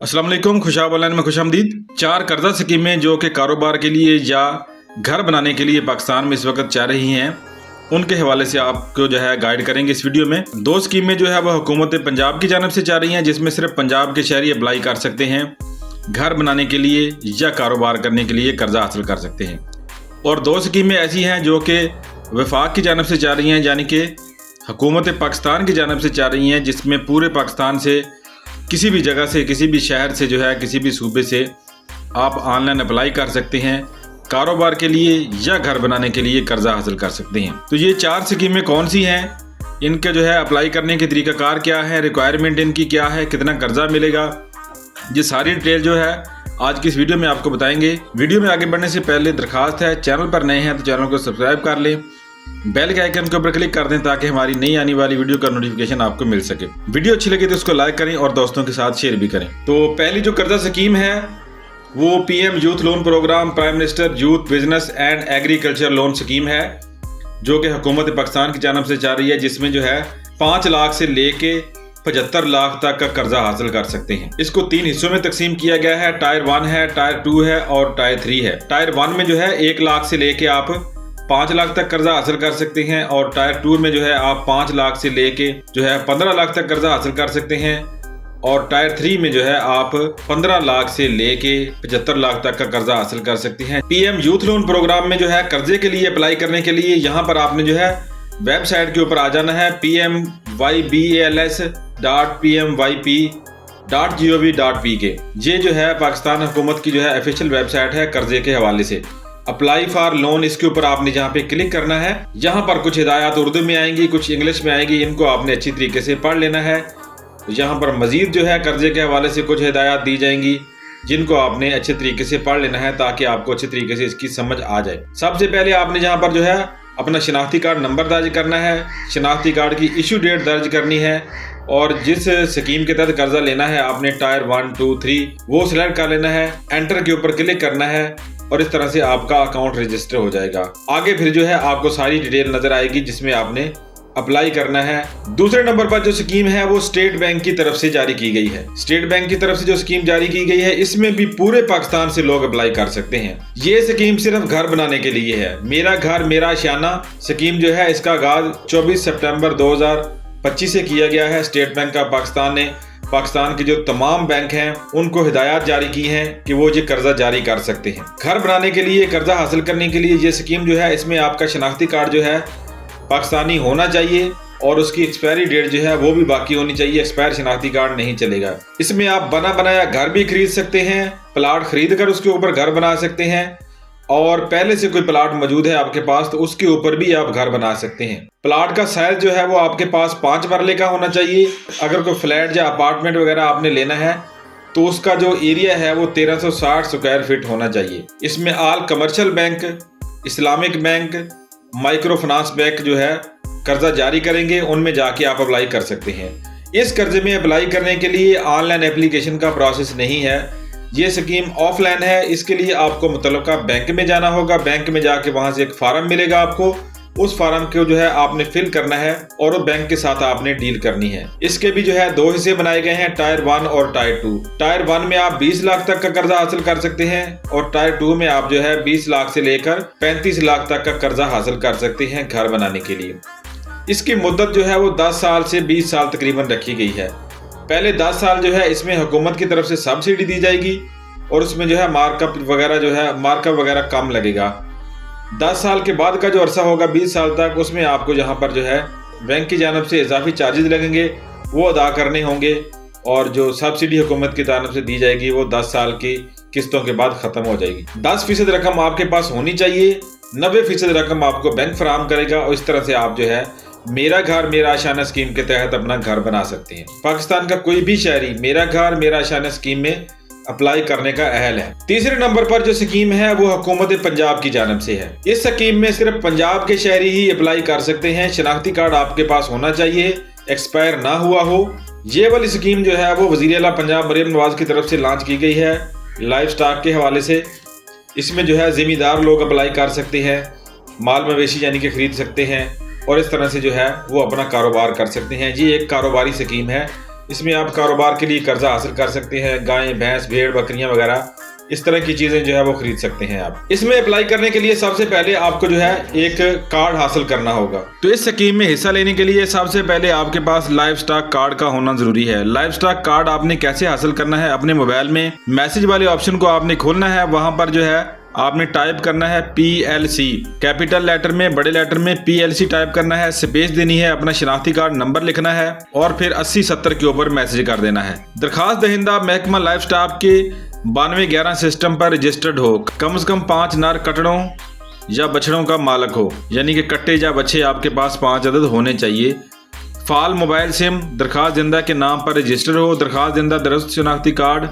अस्सलाम वालेकुम, खुशाब ऑनलाइन में खुशामदीद। 4 कर्जा स्कीमें जो कि कारोबार के लिए या घर बनाने के लिए पाकिस्तान में इस वक्त चल रही हैं, उनके हवाले से आपको जो है गाइड करेंगे इस वीडियो में। 2 स्कीमें जो है वह हुकूमत पंजाब की जानिब से चल रही हैं, जिसमें सिर्फ पंजाब के शहरी अप्लाई कर सकते हैं घर बनाने के लिए या कारोबार करने के लिए कर्जा हासिल कर सकते हैं। और 2 स्कीमें ऐसी हैं जो कि वफाक की जानिब से चल रही हैं, यानी कि हुकूमत पाकिस्तान की जानिब से चल रही हैं, जिसमें पूरे पाकिस्तान से किसी भी जगह से, किसी भी शहर से जो है, किसी भी सूबे से आप ऑनलाइन अप्लाई कर सकते हैं कारोबार के लिए या घर बनाने के लिए कर्जा हासिल कर सकते हैं। तो ये 4 स्कीमें कौन सी हैं, इनके जो है अप्लाई करने के तरीक़ाकार क्या है, रिक्वायरमेंट इनकी क्या है, कितना कर्जा मिलेगा, ये सारी डिटेल जो है आज की इस वीडियो में आपको बताएंगे। वीडियो में आगे बढ़ने से पहले दरखास्त है, चैनल पर नए हैं तो चैनल को सब्सक्राइब कर लें, बेल के आइकन के ऊपर क्लिक कर दें ताकि हमारी नई आने वाली वीडियो का नोटिफिकेशन आपको मिल सके। वीडियो अच्छी लगे तो उसको लाइक करें और दोस्तों के साथ शेयर भी करें। तो पहली जो कर्जा स्कीम है वो PM youth loan programme, prime minister youth business and agriculture loan scheme है, जो कि हुकूमत पाकिस्तान की जानिब से जा रही है, जिसमें जो है 5 लाख से लेके 75 लाख तक का कर्जा हासिल कर सकते हैं। इसको 3 हिस्सों में तकसीम किया गया है। टायर 1 है, टायर 2 है और टायर 3 है। टायर 1 में जो है 1 लाख से लेके आप 5 लाख तक कर्जा हासिल कर सकते हैं, और टायर 2 में जो है आप 5 लाख से लेके जो है 15 लाख तक कर्जा हासिल कर सकते हैं, और टायर 3 में जो है आप 15 लाख से लेके 75 लाख तक का कर्जा हासिल कर सकते हैं। पीएम यूथ लोन प्रोग्राम में जो है कर्जे के लिए अप्लाई करने के लिए यहाँ पर आपने जो है वेबसाइट के ऊपर आ जाना है, pmybals.pmyp.gov.pk। ये जो है पाकिस्तान हुकूमत की जो है ऑफिशियल वेबसाइट है कर्जे के हवाले से। अप्लाई फॉर लोन, इसके ऊपर आपने जहाँ पे क्लिक करना है, यहाँ पर कुछ हिदायत उर्दू में आएंगी, कुछ इंग्लिश में आएंगी, इनको आपने अच्छी तरीके से पढ़ लेना है। यहाँ पर मजीद जो है कर्जे के हवाले से कुछ हिदायत दी जाएंगी, जिनको आपने अच्छे तरीके से पढ़ लेना है ताकि आपको अच्छे तरीके से इसकी समझ आ जाए। सबसे पहले आपने यहाँ पर जो है अपना शनाख्ती कार्ड नंबर दर्ज करना है, शनाख्ती कार्ड की इशू डेट दर्ज करनी है, और जिस स्कीम के तहत कर्जा लेना है आपने टायर 1, 2, 3 वो सिलेक्ट कर लेना है, एंटर के ऊपर क्लिक करना है, और इस तरह से आपका अकाउंट रजिस्टर हो जाएगा। आगे फिर जो है आपको सारी डिटेल नजर आएगी जिसमें आपने अप्लाई करना है। दूसरे नंबर पर जो स्कीम है वो स्टेट बैंक की तरफ से जारी की गई है। स्टेट बैंक की तरफ से जो स्कीम जारी की गई है, इसमें भी पूरे पाकिस्तान से लोग अप्लाई कर सकते हैं। ये स्कीम सिर्फ घर बनाने के लिए है। मेरा घर मेरा आशियाना स्कीम जो है, इसका आगाज 24 सितंबर 2025 से किया गया है। स्टेट बैंक ऑफ पाकिस्तान ने पाकिस्तान के जो तमाम बैंक हैं उनको हिदायत जारी की हैं कि वो ये कर्जा जारी कर सकते हैं। घर बनाने के लिए कर्जा हासिल करने के लिए ये स्कीम जो है, इसमें आपका शनाख्ती कार्ड जो है पाकिस्तानी होना चाहिए, और उसकी एक्सपायरी डेट जो है वो भी बाकी होनी चाहिए। एक्सपायर शनाख्ती कार्ड नहीं चलेगा। इसमें आप बना बनाया घर भी खरीद सकते हैं, प्लाट खरीद कर उसके ऊपर घर बना सकते हैं, और पहले से कोई प्लाट मौजूद है आपके पास तो उसके ऊपर भी आप घर बना सकते हैं। प्लाट का साइज जो है वो आपके पास 5 मरले का होना चाहिए। अगर कोई फ्लैट या अपार्टमेंट वगैरह आपने लेना है तो उसका जो एरिया है वो 1360 स्क्वायर फीट होना चाहिए। इसमें all commercial bank, Islamic bank, micro finance bank जो है कर्जा जारी करेंगे, उनमें जाके आप अप्लाई कर सकते हैं। इस कर्जे में अप्लाई करने के लिए ऑनलाइन एप्लीकेशन का प्रोसेस नहीं है, ये स्कीम ऑफलाइन है। इसके लिए आपको मुतल्लिका बैंक में जाना होगा। बैंक में जाके वहां से एक फार्म मिलेगा आपको, उस फार्म को जो है आपने फिल करना है और बैंक के साथ आपने डील करनी है। इसके भी जो है 2 हिस्से बनाए गए हैं, टायर 1 और टायर 2। टायर 1 में आप 20 लाख तक का कर्जा हासिल कर सकते हैं, और टायर 2 में आप जो है 20 लाख से लेकर 35 लाख तक का कर्जा हासिल कर सकते हैं घर बनाने के लिए। इसकी मुद्दत जो है वो 10 साल से 20 साल तकरीबन रखी गई है। पहले 10 साल जो है इसमें हुकूमत की तरफ से सब्सिडी दी जाएगी, और उसमें जो है मार्कअप वगैरह कम लगेगा। 10 साल के बाद का जो अरसा होगा 20 साल तक, उसमें आपको यहाँ पर जो है बैंक की जानिब से इजाफी चार्जेस लगेंगे, वो अदा करने होंगे, और जो सब्सिडी हुकूमत की जानिब से दी जाएगी वो 10 साल की किस्तों के बाद खत्म हो जाएगी। 10% रकम आपके पास होनी चाहिए, 90% रकम आपको बैंक फराहम करेगा, और इस तरह से आप जो है मेरा घर मेरा आशियाना स्कीम के तहत अपना घर बना सकते हैं। पाकिस्तान का कोई भी शहरी मेरा घर मेरा आशियाना स्कीम में अप्लाई करने का अहल है। तीसरे नंबर पर जो स्कीम है वो हुकूमत पंजाब की जानिब से है। इस स्कीम में सिर्फ पंजाब के शहरी ही अप्लाई कर सकते हैं। शनाख्ती कार्ड आपके पास होना चाहिए, एक्सपायर ना हुआ हो। ये वाली स्कीम जो है वो वज़ीर आला पंजाब मरीम नवाज की तरफ से लॉन्च की गई है लाइफ स्टॉक के हवाले से। इसमें जो है जिम्मेदार लोग अप्लाई कर सकते हैं, माल मवेशी यानी कि खरीद सकते हैं, और इस तरह से जो है वो अपना कारोबार कर सकते हैं। ये एक कारोबारी स्कीम है इसमें आप कारोबार के लिए कर्जा हासिल कर सकते हैं। गायें, भैंस, भेड़, बकरियां वगैरह इस तरह की चीजें जो है वो खरीद सकते हैं आप। इसमें अप्लाई करने के लिए सबसे पहले आपको जो है एक कार्ड हासिल करना होगा। तो इस स्कीम में हिस्सा लेने के लिए सबसे पहले आपके पास लाइव स्टॉक कार्ड का होना जरूरी है। लाइव स्टॉक कार्ड आपने कैसे हासिल करना है, अपने मोबाइल में मैसेज वाले ऑप्शन को आपने खोलना है। वहां पर जो है आपने टाइप करना है PLC, कैपिटल लेटर में, बड़े लेटर में PLC टाइप करना है, स्पेस देनी है, अपना शनाख्ती कार्ड नंबर लिखना है और फिर 8070 के ऊपर मैसेज कर देना है। दरखास्त दहिंदा महकमा लाइव स्टॉक के 9211 सिस्टम पर रजिस्टर्ड हो, कम से कम 5 नर कटड़ों या बछड़ों का मालक हो, यानी कि कट्टे या बच्चे आपके पास 5 अदद होने चाहिए। फाल मोबाइल सिम दरखास्त दहिंदा के नाम पर रजिस्टर हो, दरखास्त दहिंदा दुरुस्त शनाख्ती कार्ड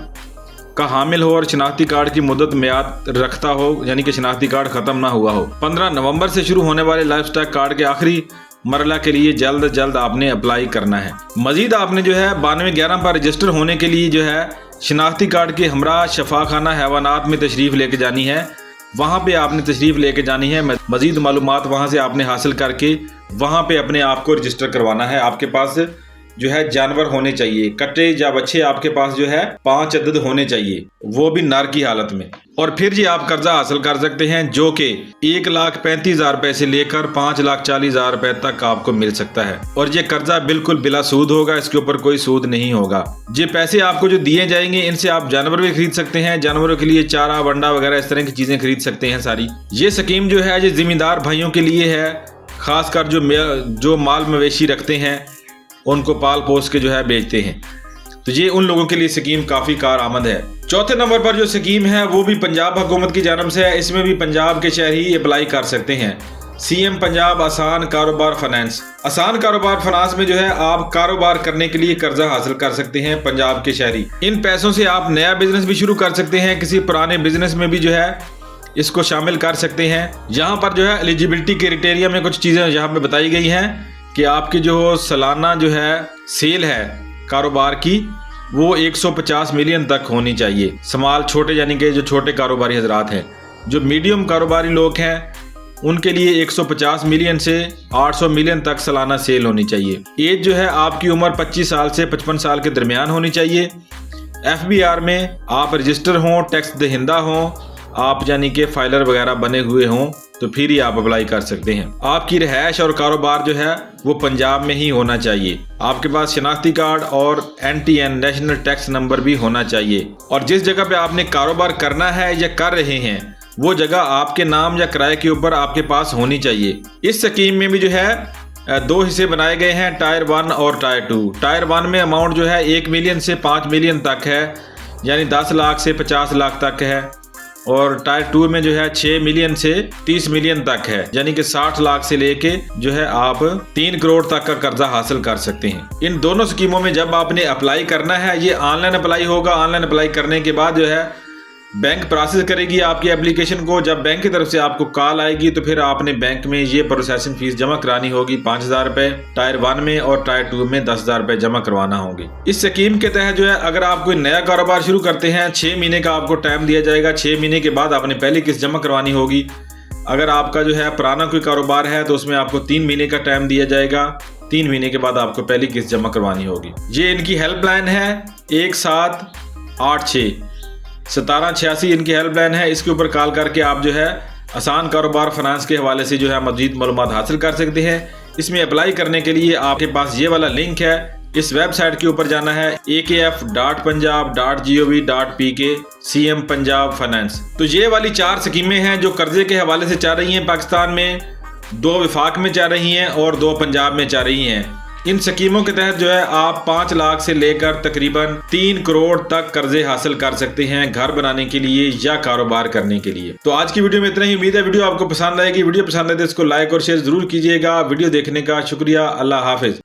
का हामिल हो और शनाख्ती कार्ड की मुद्दत मियाद रखता हो, यानी कि शनाख्ती कार्ड खत्म ना हुआ हो। 15 नवंबर से शुरू होने वाले लाइफ स्टॉक कार्ड के आखिरी मरला के लिए जल्द आपने अप्लाई करना है। मजीद आपने जो है 9211 पर रजिस्टर होने के लिए जो है शनाख्ती कार्ड के हमरा शफाखाना हैवानात में तशरीफ लेके जानी है। वहाँ पे आपने तशरीफ लेके जानी है। मजीद मालूमात वहाँ से आपने हासिल करके वहाँ पे अपने आप को रजिस्टर करवाना है। आपके पास जो है जानवर होने चाहिए, कट्टे या बच्चे आपके पास जो है 5 अदद होने चाहिए, वो भी नर की हालत में। और फिर जी आप कर्जा हासिल कर सकते हैं जो कि 1,35,000 रुपए से लेकर 5,40,000 रुपए तक आपको मिल सकता है। और ये कर्जा बिल्कुल बिला सूद होगा, इसके ऊपर कोई सूद नहीं होगा। ये पैसे आपको जो दिए जाएंगे इनसे आप जानवर भी खरीद सकते हैं, जानवरों के लिए चारा, वंडा वगैरह इस तरह की चीजें खरीद सकते हैं सारी। ये स्कीम जो है ये जिम्मेदार भाइयों के लिए है, खासकर जो माल मवेशी रखते हैं उनको पाल पोस के जो है बेचते हैं, तो ये उन लोगों के लिए स्कीम काफी कारआमद है। चौथे नंबर पर जो स्कीम है वो भी पंजाब हुकूमत की जानब से है। इसमें भी पंजाब के शहरी अप्लाई कर सकते हैं। CM पंजाब आसान कारोबार फाइनेंस। आसान कारोबार फाइनेंस में जो है आप कारोबार करने के लिए कर्जा हासिल कर सकते हैं पंजाब के शहरी। इन पैसों से आप नया बिजनेस भी शुरू कर सकते हैं, किसी पुराने बिजनेस में भी जो है इसको शामिल कर सकते हैं। यहाँ पर जो है एलिजिबिलिटी क्राइटेरिया में कुछ चीजें यहाँ पे बताई गई हैं कि आपकी जो सालाना जो है सेल है कारोबार की वो 150 मिलियन तक होनी चाहिए। स्मॉल छोटे यानी कि जो छोटे कारोबारी हजरात हैं, जो मीडियम कारोबारी लोग हैं उनके लिए 150 मिलियन से 800 मिलियन तक सालाना सेल होनी चाहिए। एज जो है आपकी उम्र 25 साल से 55 साल के दरमियान होनी चाहिए। FBR में आप रजिस्टर हों, टैक्स दहिंदा हों, आप यानी कि फाइलर वगैरह बने हुए हों तो फिर ही आप अप्लाई कर सकते हैं। आपकी रिहाइश और कारोबार जो है वो पंजाब में ही होना चाहिए। आपके पास शनाख्ती कार्ड और NTN नेशनल टैक्स नंबर भी होना चाहिए। और जिस जगह पे आपने कारोबार करना है या कर रहे हैं वो जगह आपके नाम या किराए के ऊपर आपके पास होनी चाहिए। इस स्कीम में भी जो है 2 हिस्से बनाए गए हैं, टायर 1 और टायर 2। टायर 1 में अमाउंट जो है 1 मिलियन से 5 मिलियन तक है, यानी 10 लाख से 50 लाख तक है। और टायर 2 में जो है 6 मिलियन से 30 मिलियन तक है, यानी कि 60 लाख से लेके जो है आप 3 करोड़ तक का कर्जा हासिल कर सकते हैं। इन दोनों स्कीमों में जब आपने अप्लाई करना है, ये ऑनलाइन अप्लाई होगा। ऑनलाइन अप्लाई करने के बाद जो है बैंक प्रोसेस करेगी आपकी एप्लीकेशन को। जब बैंक की तरफ से आपको कॉल आएगी तो फिर आपने बैंक में ये प्रोसेसिंग फीस जमा करानी होगी 5,000 रुपए टायर 1 में, और टायर 2 में 10,000 रुपए जमा करवाना होगी। इस स्कीम के तहत जो है अगर आप कोई नया कारोबार शुरू करते हैं 6 महीने का आपको टाइम दिया जाएगा। 6 महीने के बाद आपने पहली किस्त जमा करवानी होगी। अगर आपका जो है पुराना कोई कारोबार है तो उसमें आपको 3 महीने का टाइम दिया जाएगा। 3 महीने के बाद आपको पहली किस्त जमा करवानी होगी। ये इनकी हेल्पलाइन है 1786 1786 इनकी हेल्पलाइन है। इसके ऊपर कॉल करके आप जो है आसान कारोबार फाइनेंस के हवाले से जो है मज़ीद मालूमात हासिल कर सकते हैं। इसमें अप्लाई करने के लिए आपके पास ये वाला लिंक है, इस वेबसाइट के ऊपर जाना है akf.punjab.gov.pk CM पंजाब फाइनेंस। तो ये वाली 4 स्कीमें हैं जो कर्जे के हवाले से चल रही हैं पाकिस्तान में, 2 विफाक में चल रही हैं और 2 पंजाब में चल रही हैं। इन स्कीमों के तहत जो है आप 5 लाख से लेकर तकरीबन 3 करोड़ तक कर्जे हासिल कर सकते हैं घर बनाने के लिए या कारोबार करने के लिए। तो आज की वीडियो में इतना ही। उम्मीद है वीडियो आपको पसंद आएगी। वीडियो पसंद आए तो इसको लाइक और शेयर जरूर कीजिएगा। वीडियो देखने का शुक्रिया। अल्लाह हाफिज।